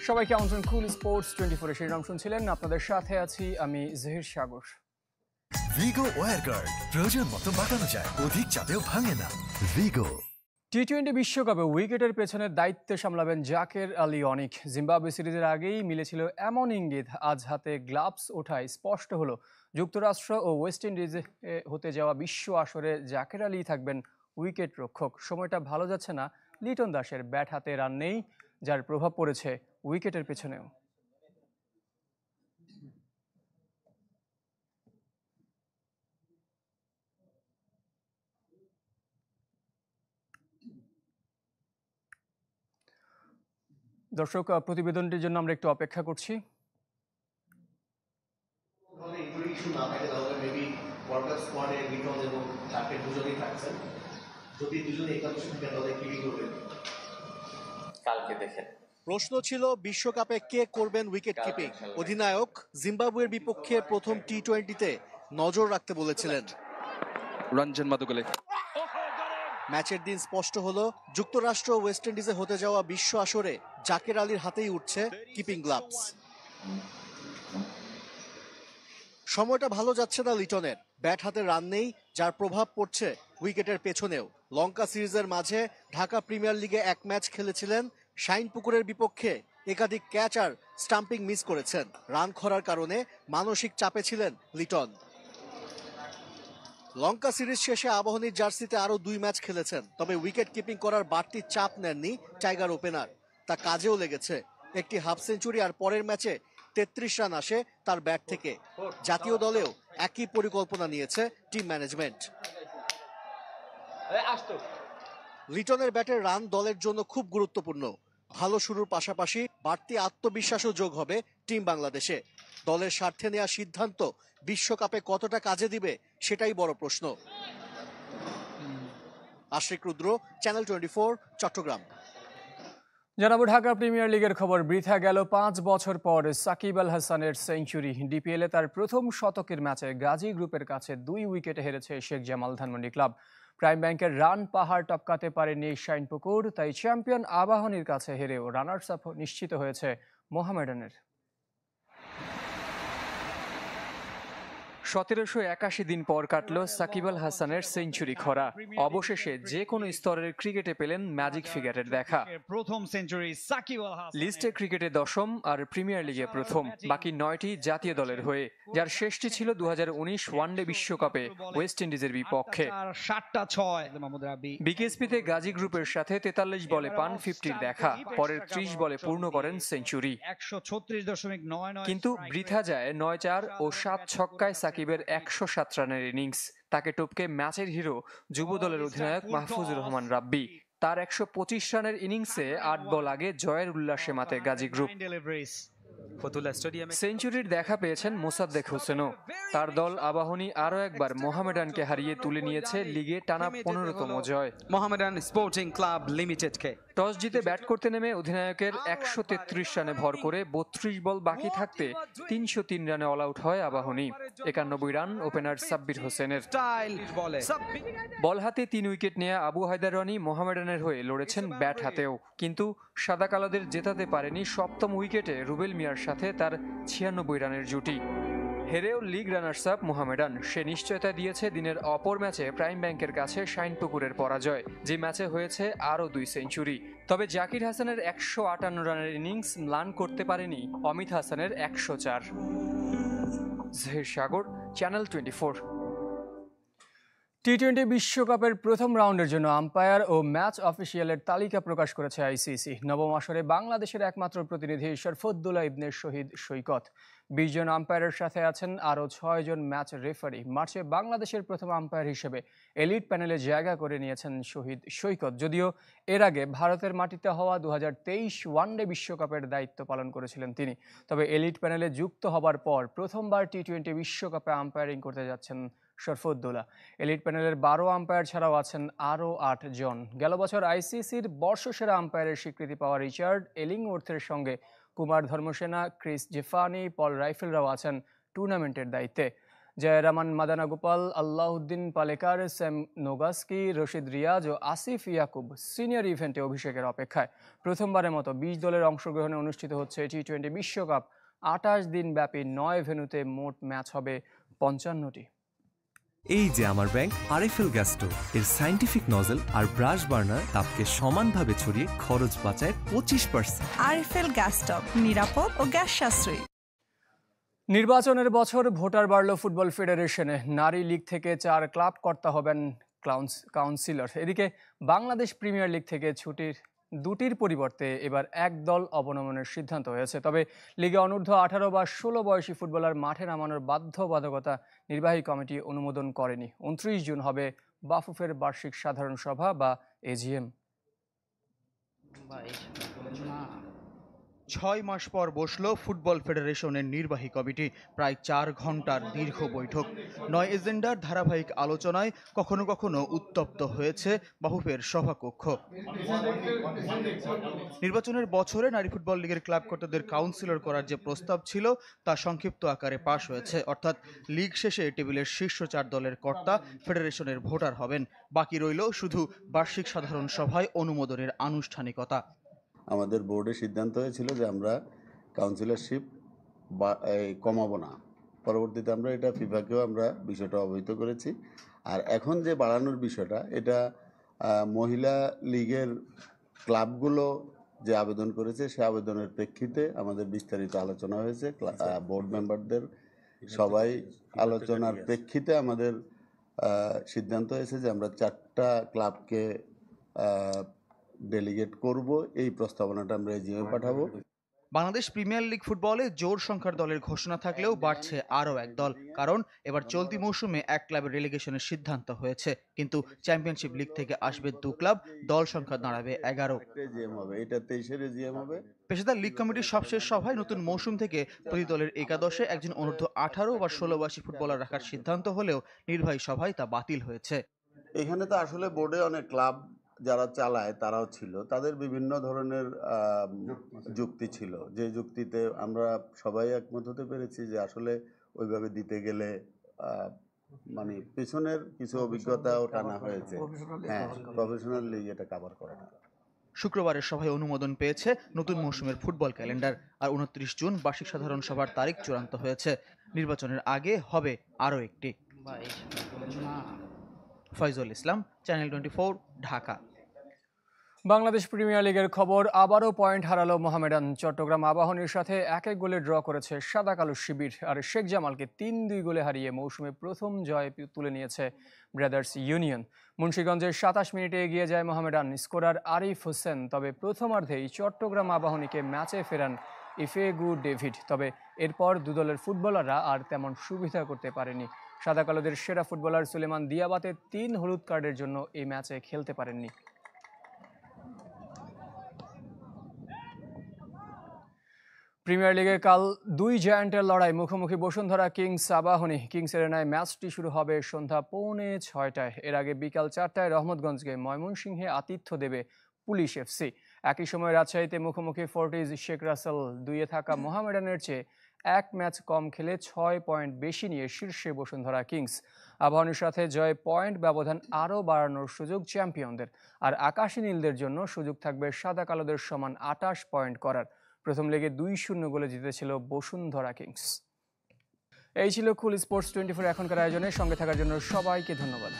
সবাইকে আমন্ত্রণ কুল স্পোর্টস 24 শিরোনাম শুনছিলেন। আপনাদের সাথে আছি আমি জহির সাগর। ভিগো ওয়্যারগার্ড প্রয়োজন মতো বাঁকানো যায়, অধিক চাপেও ভাঙে না। ভিগো। টি-20 বিশ্বকাপে উইকেটের পেছনে দায়িত্ব সামলাবেন জাকের আলী অনিক। জিম্বাবুয়ে সিরিজের আগেই মিলেছিল এমন ইঙ্গিত, আজ হাতে গ্লাভস ওঠায় স্পষ্ট হলো যুক্তরাষ্ট্র ও ওয়েস্ট ইন্ডিজে হতে যাওয়া বিশ্ব আসরে জাকের আলী থাকবেন উইকেট রক্ষক। সময়টা ভালো যাচ্ছে না লিটন দাসের। ব্যাট হাতে রান নেই, যার প্রভাব পড়েছে উইকেটের পেছনেও। দর্শক, প্রতিবেদনটির জন্য আমরা একটু অপেক্ষা করছি। প্রশ্ন ছিল বিশ্বকাপে কে করবেন উইকেট কিপিং। অধিনায়ক জিম্বাবুয়ের বিপক্ষে প্রথম টি-20-তে নজর রাখতে বলেছিলেন। রঞ্জন মাদুগলে ম্যাচের দিন স্পষ্ট হলো যুক্তরাষ্ট্র ওয়েস্ট ইন্ডিজে হতে যাওয়া বিশ্ব আসরে জাকের আলীর হাতেই উঠছে কিপিং গ্লাভস। সময়টা ভালো যাচ্ছে না লিটনের। ব্যাট হাতে রান নেই, যার প্রভাব পড়ছে উইকেটের পেছনেও। লঙ্কা সিরিজের মাঝে ঢাকা প্রিমিয়ার লিগে এক ম্যাচ খেলেছিলেন শাইনপুকুরের বিপক্ষে। একাধিক ক্যাচ আর স্টাম্পিং মিস করেছেন। রান খরার কারণে মানসিক চাপে ছিলেন লিটন। লঙ্কা সিরিজ শেষে আবাহনীর জার্সিতে আরো 2 ম্যাচ খেলেছেন, তবে উইকেট কিপিং করার বাড়তি চাপ নেননি টাইগার ওপেনার। তা কাজেও লেগেছে। একটি হাফ সেঞ্চুরি আর পরের ম্যাচে 33 রান আসে তার ব্যাট থেকে। জাতীয় দলেও একই পরিকল্পনা নিয়েছে টিম ম্যানেজমেন্ট। লিটনের ব্যাটের রান দলের জন্য খুব গুরুত্বপূর্ণ। ভালো শুরুর পাশাপাশি বাড়তি আত্মবিশ্বাসও যোগ হবে টিম বাংলাদেশে। দলের স্বার্থে নেওয়া সিদ্ধান্ত বিশ্বকাপে কতটা কাজে দিবে সেটাই বড় প্রশ্ন। আশিক রুদ্র, চ্যানেল 24, চট্টগ্রাম। জানাবো ঢাকা প্রিমিয়ার লিগের খবর। বৃথা গেল 5 বছর পর সাকিব আল হাসানের সেঞ্চুরি। ডিপিএলে তার প্রথম শতকের ম্যাচে গাজী গ্রুপের কাছে 2 উইকেটে হেরেছে শেখ জামাল ধানমন্ডি ক্লাব। প্রাইম ব্যাংকের রান পাহাড় টপকাতে পারেনি শাইনপুকুর, তাই চ্যাম্পিয়ন আবাহনীর কাছে হেরেও রানার্স আপ নিশ্চিত হয়েছে মোহামেডানের। 1781 দিন পর কাটল সাকিব আল হাসানের সেঞ্চুরি খরা। অবশেষে যে কোনো স্তরের ক্রিকেটে পেলেন ম্যাজিক ফিগারের দেখা। প্রথম সেঞ্চুরি সাকিব আল হাসান। লিস্টে ক্রিকেটে 10ম আর প্রিমিয়ার লিগে প্রথম, বাকি 9টি জাতীয় দলের হয়ে, যার শেষটি ছিল 2019 ওয়ানডে বিশ্বকাপে ওয়েস্ট ইন্ডিজের বিপক্ষে। 7টা 6 মাহমুদ রাব্বি। বিকেএসপিতে গাজী গ্রুপের সাথে 43 বলে পান 50-র দেখা। পরের 30 বলে পূর্ণ করেন সেঞ্চুরি। 136.99। কিন্তু বৃথা যায় 9-4 ও 7 ছক্কায় সাকিবের 107 রানের ইনিংস। তাকে টপকে ম্যাচের হিরো যুব দলের অধিনায়ক মাহফুজুর রহমান রাব্বি। তার 125 রানের ইনিংসে 8 বল আগে জয়ের উল্লাসে মাতে গাজী গ্রুপ। সেঞ্চুরির দেখা পেয়েছেন মোসাদ্দেক হোসেনও। তার দল আবাহনী আরও একবার মোহামেডানকে হারিয়ে তুলে নিয়েছে লিগে টানা 15তম জয়। মোহামেডান স্পোর্টিং ক্লাব লিমিটেডকে টস জিতে ব্যাট করতে নেমে অধিনায়কের 133 রানে ভর করে 32 বল বাকি থাকতে 303 রানে অল আউট হয় আবাহনী। 91 রান ওপেনার সাব্বির হোসেনের। বল হাতে 3 উইকেট নিয়ে আবু হায়দার রনি মোহামেডানের হয়ে লড়েছেন ব্যাট হাতেও, কিন্তু সাদা কালোদের জেতাতে পারেনি 7ম উইকেটে রুবেল মিয়ার সাথে তার 96 রানের জুটি। হেরেও লিগ রানার্স আপ মোহামেডান। সে নিশ্চয়তা দিয়েছে দিনের অপর ম্যাচে প্রাইম ব্যাংকের কাছে শাইনপুকুরের পরাজয়, যে ম্যাচে হয়েছে আরও 2 সেঞ্চুরি। তবে জাকির হাসানের 158 রানের ইনিংস ম্লান করতে পারেনি অমিত হাসানের 104। জহির সাগর, চ্যানেল 24। টি-20 বিশ্বকাপের প্রথম রাউন্ডের জন্য আম্পায়ার ও ম্যাচ অফিসিয়ালের তালিকা প্রকাশ করেছে আইসিসি। নবম আসরে বাংলাদেশের একমাত্র প্রতিনিধি শরফুদ্দৌলা ইবনে শহীদ সৈকত। 20 জন আম্পায়ারের সাথে আছেন আরও 6 জন ম্যাচ রেফারি। মার্চে বাংলাদেশের প্রথম আম্পায়ার হিসেবে এলিট প্যানেলে জায়গা করে নিয়েছেন শহীদ সৈকত। যদিও এর আগে ভারতের মাটিতে হওয়া 2023 ওয়ানডে বিশ্বকাপের দায়িত্ব পালন করেছিলেন তিনি। তবে এলিট প্যানেলে যুক্ত হবার পর প্রথমবার টি-20 বিশ্বকাপে আম্পায়ারিং করতে যাচ্ছেন শরফুদ্দৌলা। এলিট প্যানেলের 12 আম্পায়ার ছাড়াও আছেন আরও 8 জন। গেল বছর আইসিসির বর্ষসেরা আম্পায়ারের স্বীকৃতি পাওয়া রিচার্ড এলিংওর্থের সঙ্গে কুমার ধর্মসেনা, ক্রিস জেফানি, পল রাইফেলরাও আছেন টুর্নামেন্টের দায়িত্বে। জয়রামান মাদানাগোপাল, আল্লাউদ্দিন পালেকার, স্যাম নোগাস্কি, রশিদ রিয়াজ ও আসিফ ইয়াকুব সিনিয়র ইভেন্টে অভিষেকের অপেক্ষায়। প্রথমবারের মতো 20 দলের অংশগ্রহণে অনুষ্ঠিত হচ্ছে টি-20 বিশ্বকাপ। 28 দিন ব্যাপী 9 ভেন্যুতে মোট ম্যাচ হবে 55টি। এই যে আমার ব্যাংক আরএফএল গ্যাস স্টোভ, এর সায়েন্টিফিক নজল আর ব্রাশ বার্নার তাপকে সমানভাবে ছড়িয়ে খরচ বাঁচায় 25%। আরএফএল গ্যাস স্টোভ, নিরাপদ ও গ্যাস সাশ্রয়ী। নির্বাচনের বছর, ভোটার বাড়ল ফুটবল ফেডারেশনে। নারী লীগ থেকে 4 ক্লাব কর্তা হবেন কাউন্সিলর। এদিকে বাংলাদেশ প্রিমিয়ার লিগ থেকে ছুটির 2টির পরিবর্তে এবার 1 দল অবনমনের সিদ্ধান্ত হয়েছে। তবে লিগে অনূর্ধ্ব 18 বা 16 বয়সী ফুটবলার মাঠে নামানোর বাধ্যবাধকতা নির্বাহী কমিটি অনুমোদন করেনি। 29 জুন হবে বাফুফের বার্ষিক সাধারণ সভা বা এজিএম। 6 মাস পর বসল ফুটবল ফেডারেশনের নির্বাহী কমিটি। প্রায় 4 ঘন্টার দীর্ঘ বৈঠক, 9 এজেন্ডার ধারাবাহিক আলোচনায় কখনো কখনো উত্তপ্ত হয়েছে বাফুফের সভাকক্ষ। নির্বাচনের বছরে নারী ফুটবল লিগের ক্লাব কর্তাদের কাউন্সিলর করার যে প্রস্তাব ছিল তা সংক্ষিপ্ত আকারে পাশ হয়েছে। অর্থাৎ লিগ শেষে টেবিলের শীর্ষ 4 দলের কর্তা ফেডারেশনের ভোটার হবেন। বাকি রইল শুধু বার্ষিক সাধারণ সভায় অনুমোদনের আনুষ্ঠানিকতা। আমাদের বোর্ডে সিদ্ধান্ত হয়েছিল যে আমরা কাউন্সিলরশিপ কমাবো না। পরবর্তীতে আমরা এটা ফিফাকেও আমরা বিষয়টা অবহিত করেছি। আর এখন যে বাড়ানোর বিষয়টা, এটা মহিলা লীগের ক্লাবগুলো যে আবেদন করেছে সে আবেদনের প্রেক্ষিতে আমাদের বিস্তারিত আলোচনা হয়েছে। বোর্ড মেম্বারদের সবাই আলোচনার প্রেক্ষিতে আমাদের সিদ্ধান্ত হয়েছে যে আমরা 4টা ক্লাবকে ডেলিগেট করব। এই প্রস্তাবনাটা আমরা এজিএমে পাঠাবো। বাংলাদেশ প্রিমিয়ার লিগ ফুটবলে জোর সংখ্যার দলের ঘোষণা থাকলেও বাড়ছে আরও 1 দল, কারণ এবার চলতি মৌসুমে 1 ক্লাবের রেলিগেশনের সিদ্ধান্ত হয়েছে। কিন্তু চ্যাম্পিয়নশিপ লিগ থেকে আসবে 2 ক্লাব, দল সংখ্যা দাঁড়াবে 11। এজিএম হবে, এটা 23-এর এজিএম হবে। পেশাদার লিগ কমিটির সবশেষ সভায় নতুন মৌসুম থেকে প্রতি দলের একাদশে একজন অনূর্ধ্ব 18 বা 16 বয়সী ফুটবলার রাখার সিদ্ধান্ত হলেও নির্বাহী সভায় তা বাতিল হয়েছে। এখানে তো আসলে বোর্ডে অনেক ক্লাব যারা চালায় তারাও ছিল, তাদের বিভিন্ন ধরনের যুক্তি ছিল, যে যুক্তিতে আমরা সবাই একমত হতে পেরেছি যে আসলে ওইভাবে দিতে গেলে মানে পিছনের কিছু অভিজ্ঞতাও টানা হয়েছে। হ্যাঁ, প্রফেশনাল লিগ এটা কভার করে না। শুক্রবারের সভায় অনুমোদন পেয়েছে নতুন মৌসুমের ফুটবল ক্যালেন্ডার। আর 29 জুন বার্ষিক সাধারণ সভার তারিখ চূড়ান্ত হয়েছে। নির্বাচনের আগে হবে আরও একটি। ফয়জুল ইসলাম, চ্যানেল 24, ঢাকা। বাংলাদেশ প্রিমিয়ার লিগের খবর, আবারও পয়েন্ট হারালো মোহামেডান। চট্টগ্রাম আবাহনীর সাথে 1-1 গোলে ড্র করেছে সাদা কালো শিবির। আর শেখ জামালকে 3-2 গোলে হারিয়ে মৌসুমে প্রথম জয় তুলে নিয়েছে ব্রাদার্স ইউনিয়ন। মুন্সিগঞ্জের 27 মিনিটে এগিয়ে যায় মোহামেডান, স্কোরার আরিফ হোসেন। তবে প্রথমার্ধেই চট্টগ্রাম আবাহনীকে ম্যাচে ফেরান ইফেগু ডেভিড। তবে এরপর 2 দলের ফুটবলাররা আর তেমন সুবিধা করতে পারেনি। সাদা কালোদের সেরা ফুটবলার সুলেমান দিয়াবাতে 3 হলুদ কার্ডের জন্য এই ম্যাচে খেলতে পারেননি। প্রিমিয়ার লিগে কাল 2 জায়ান্টের লড়াই, মুখোমুখি বসুন্ধরা কিংস আবাহনী। কিংস এরেনায় ম্যাচটি শুরু হবে সন্ধ্যা 5:45-টায়। এর আগে বিকাল 4টায় রহমতগঞ্জকে ময়মনসিংহে আতিথ্য দেবে পুলিশ এফসি। একই সময় রাজশাহীতে মুখোমুখি ফোর্টিজ শেখ রাসেল। 2-এ থাকা মোহামেডানের চেয়ে 1 ম্যাচ কম খেলে 6 পয়েন্ট বেশি নিয়ে শীর্ষে বসুন্ধরা কিংস। আবাহনীর সাথে জয় পয়েন্ট ব্যবধান আরও বাড়ানোর সুযোগ চ্যাম্পিয়নদের। আর আকাশী নীলদের জন্য সুযোগ থাকবে সাদা কালোদের সমান 28 পয়েন্ট করার। প্রথম লেগে 2-0 গোলে জিতেছিল বসুন্ধরা কিংস। এই ছিল কুল স্পোর্টস 24 এখনকার আয়োজনে। সঙ্গে থাকার জন্য সবাইকে ধন্যবাদ।